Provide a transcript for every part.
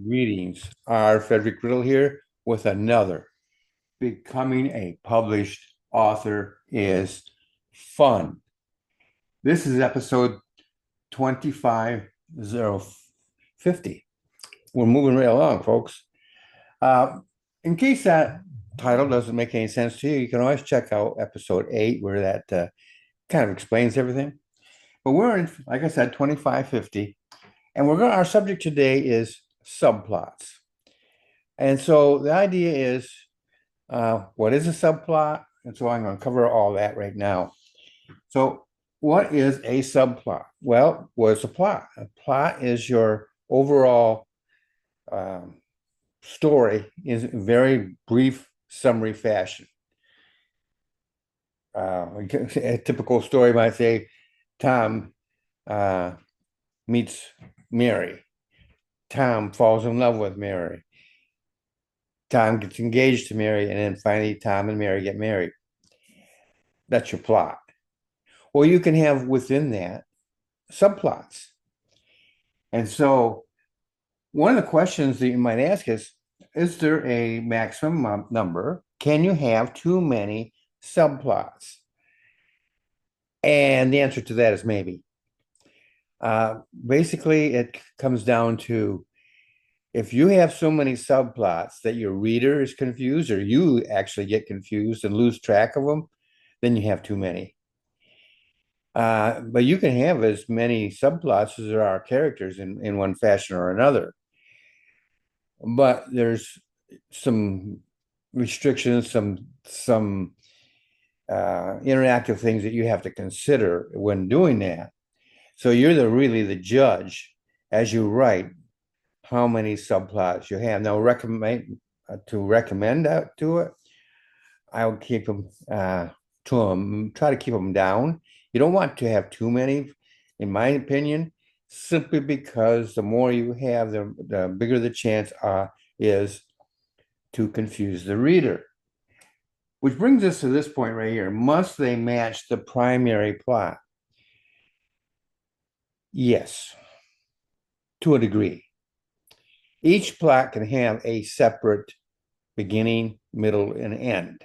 Greetings. R. Frederick Riddle here with another. Becoming a published author is fun. This is episode 25050. We're moving right along, folks. Uh, in case that title doesn't make any sense to you, you can always check out episode 8 where that kind of explains everything. But we're in, like I said, 2550, and our subject today is subplots. And so the idea is what is a subplot? And so I'm going to cover all that right now. So, what is a subplot? Well, what's a plot? A plot is your overall um, story in very brief summary fashion. A typical story might say Tom uh, meets Mary. Tom falls in love with Mary. Tom gets engaged to Mary, and then finally Tom and Mary get married. That's your plot. Or you can have within that subplots. And so one of the questions that you might ask is there a maximum number? Can you have too many subplots? And the answer to that is maybe. Basically, it comes down to if you have so many subplots that your reader is confused or you actually get confused and lose track of them, then you have too many. But you can have as many subplots as there are characters in one fashion or another. But there's some restrictions, some interactive things that you have to consider when doing that. So you're really the judge as you write how many subplots you have. Now, recommend out to it, I would keep them try to keep them down. You don't want to have too many, in my opinion, simply because the more you have, the bigger the chance is to confuse the reader. Which brings us to this point right here. Must they match the primary plot? Yes, to a degree. Each plot can have a separate beginning, middle, and end.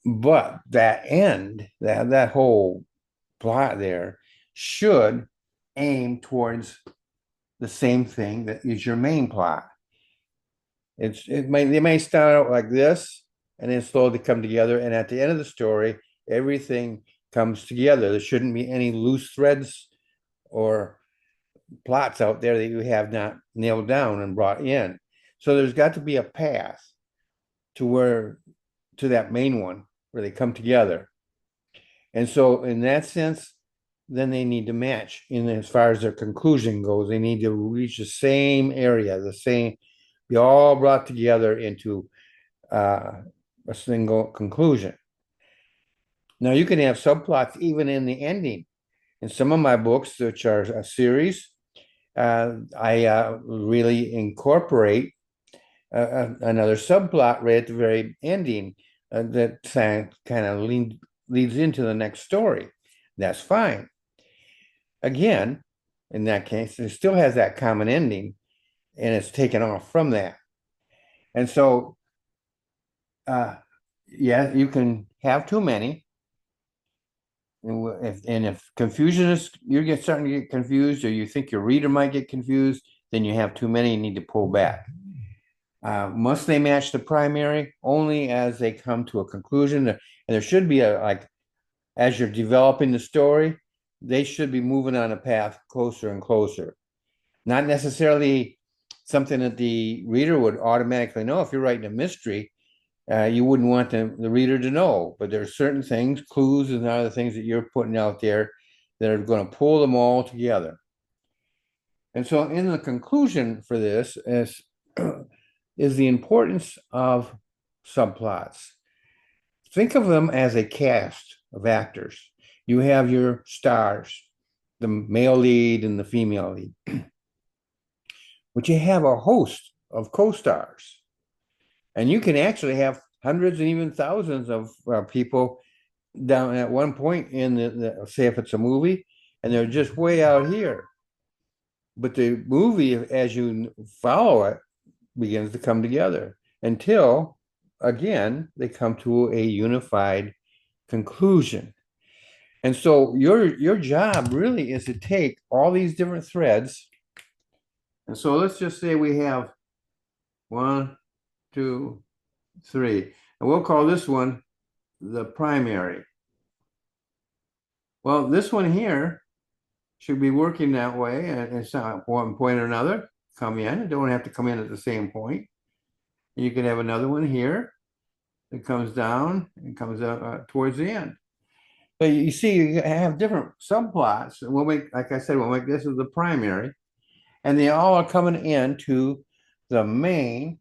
But that end, that whole plot there should aim towards the same thing that is your main plot. They may start out like this and then slowly come together. And at the end of the story, everything comes together. There shouldn't be any loose threads or plots out there that you have not nailed down and brought in. So there's got to be a path to that main one where they come together. And so in that sense, then they need to match in as far as their conclusion goes. They need to reach the same area, be all brought together into a single conclusion. Now you can have subplots even in the ending. In some of my books, which are a series, I really incorporate another subplot right at the very ending that kind of leads into the next story. That's fine. Again, in that case, it still has that common ending and it's taken off from that. And so, yeah, you can have too many. If confusion is, starting to get confused or you think your reader might get confused, then you have too many, you need to pull back. Must they match the primary? Only as they come to a conclusion. And there should be as you're developing the story, they should be moving on a path closer and closer. Not necessarily something that the reader would automatically know. If you're writing a mystery, you wouldn't want the reader to know. But there are certain things, clues and other things that you're putting out there that are going to pull them all together. And so in the conclusion for this is the importance of subplots. Think of them as a cast of actors. You have your stars, the male lead and the female lead. But you have a host of co-stars. And you can actually have hundreds and even thousands of people down at one point in say if it's a movie, and they're just way out here. But the movie, as you follow it, begins to come together until, again, they come to a unified conclusion. And so your job really is to take all these different threads. And so let's just say we have one, two, three. And we'll call this one the primary. Well, this one here should be working that way. And it's not one point or another. Come in. It don't have to come in at the same point. You could have another one here that comes down and comes up towards the end. But you see, you have different subplots. And we'll make, like I said, we'll make this as the primary. And they all are coming into the main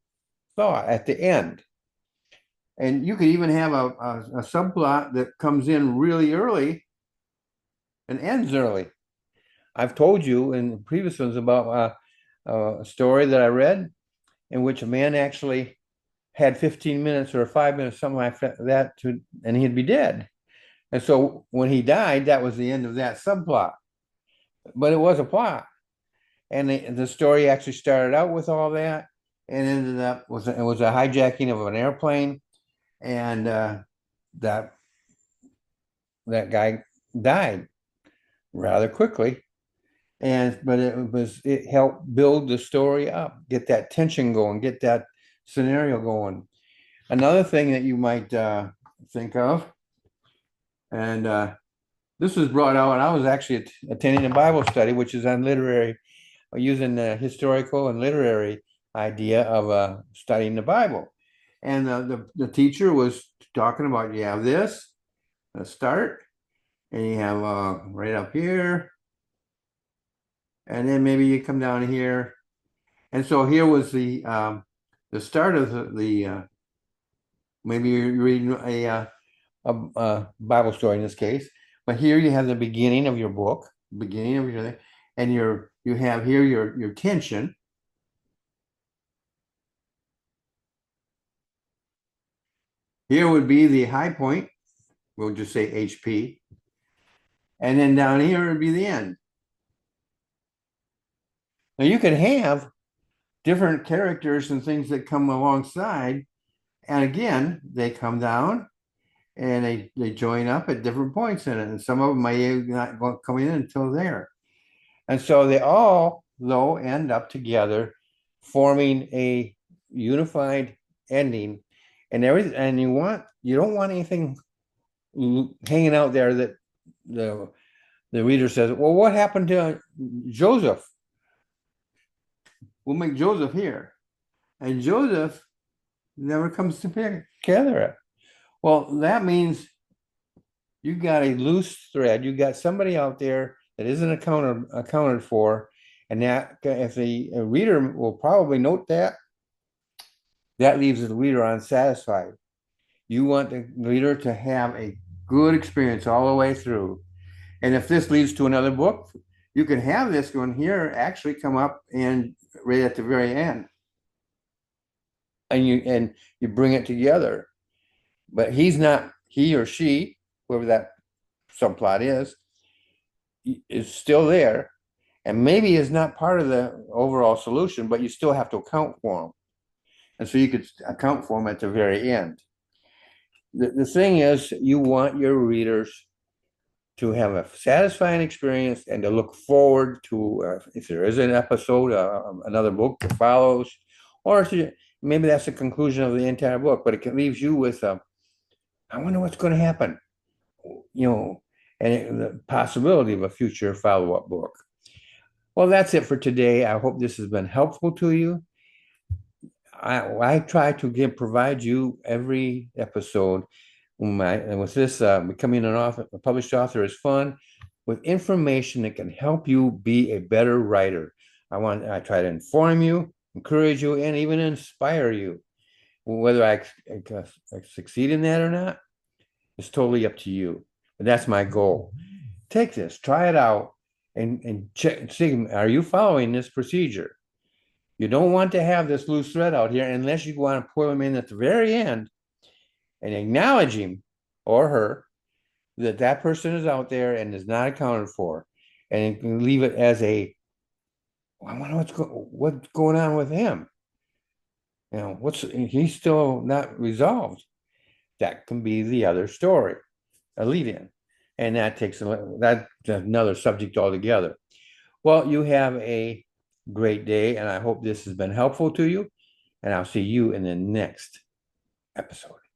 thought at the end. And you could even have a subplot that comes in really early and ends early. I've told you in previous ones about a story that I read in which a man actually had 15 minutes or 5 minutes, something like that, and he'd be dead. And so when he died, that was the end of that subplot. But it was a plot. And the story actually started out with all that and ended up it was a hijacking of an airplane, and that guy died rather quickly. But it helped build the story up, get that tension going, get that scenario going. Another thing that you might think of, and this was brought out when I was actually attending a Bible study, which is on using the historical and literary idea of studying the Bible. And the teacher was talking about, you have this, a start, and you have right up here, and then maybe you come down here. And so here was the start of maybe you're reading a Bible story in this case, but here you have the beginning of your book, beginning of your, and you have here your tension. Here would be the high point. We'll just say HP. And then down here would be the end. Now you could have different characters and things that come alongside. And again, they come down and they join up at different points in it. And some of them may not come in until there. And so they all, though, end up together, forming a unified ending. And everything, and you don't want anything hanging out there that the reader says, well, what happened to Joseph? We'll make Joseph here. And Joseph never comes together. Well, that means you got a loose thread. You got somebody out there that isn't accounted for. And that, if the reader will probably note that leaves the reader unsatisfied. You want the reader to have a good experience all the way through. And if this leads to another book, you can have this one here actually come up and right at the very end. And you bring it together. But he or she, whoever that subplot is still there. And maybe is not part of the overall solution, but you still have to account for them. And so you could account for them at the very end. The thing is, you want your readers to have a satisfying experience and to look forward to, if there is an episode, another book that follows, or maybe that's the conclusion of the entire book, but it leaves you with, I wonder what's going to happen, and the possibility of a future follow-up book. Well, that's it for today. I hope this has been helpful to you. I try to provide you every episode. With this, becoming a published author is fun, with information that can help you be a better writer. I try to inform you, encourage you, and even inspire you. Whether I succeed in that or not, it's totally up to you. But that's my goal. Take this, try it out, and check. See, are you following this procedure? You don't want to have this loose thread out here unless you want to pull him in at the very end and acknowledge him or her that person is out there and is not accounted for, and leave it as a I wonder what's going on with him. He's still not resolved. That can be the other story, a lead-in, and that's another subject altogether. Well, you have a great day, and I hope this has been helpful to you, and I'll see you in the next episode.